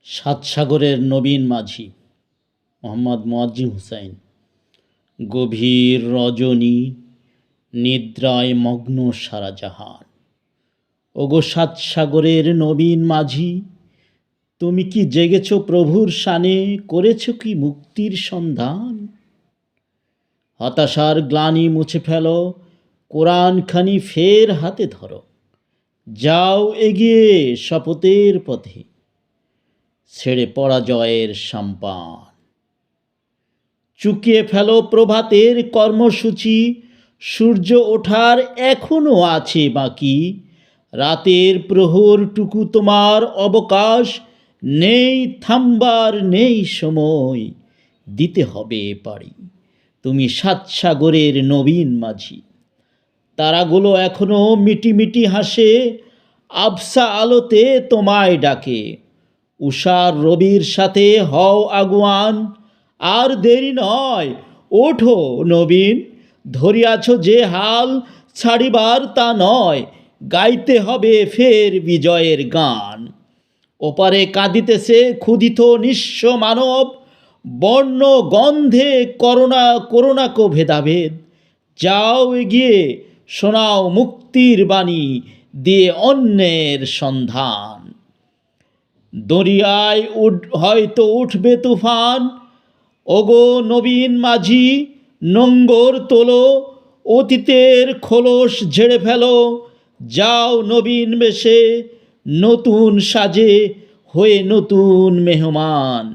সাতসাগরের নবীন মাঝি মোহাম্মদ মোয়াজ্জেম হোসেন। গভীর রজনী, নিদ্রায় মগ্ন সারা জাহান। ওগো সাতসাগরের নবীন মাঝি, তুমি কি জেগেছ প্রভুর শানে, করেছ কি মুক্তির সন্ধান? হতাশার গ্লানি মুছে ফেলো, কোরআনখানি ফের হাতে ধরো, যাও এগিয়ে শপথের পথে, ছেড়ে পরাজয়ের সাম্পান। চুকিয়ে ফেলো প্রভাতের কর্মসূচি, সূর্য ওঠার এখনো আছে বাকি। রাতের প্রহরটুকু তোমার অবকাশ, নেই থামবার নেই সময়, দিতে হবে পারি। তুমি সাতসাগরের নবীন মাঝি। তারাগুলো এখনো মিটিমিটি হাসে, আবসা আলোতে তোমায় ডাকে। উষার রবির সাথে হও আগুয়ান, আর দেরি নয়, ওঠো নবীন। ধরিয়াছ যে হাল, ছাড়িবার তা নয়, গাইতে হবে ফের বিজয়ের গান। ওপারে কাঁদিতেছে ক্ষুধিত নিঃস্ব মানব, বর্ণ গন্ধে করোনাকো ভেদাভেদ। যাও এগিয়ে শোনাও মুক্তির বাণী, দিয়ে অন্যের সন্ধান। দরিয়ায় হয়তো উঠবে তুফান, ওগো নবীন মাঝি নোঙ্গর তোলো, অতীতের খোলস ঝেড়ে ফেলো। যাও নবীন বেশে, নতুন সাজে হয়ে নতুন মেহমান।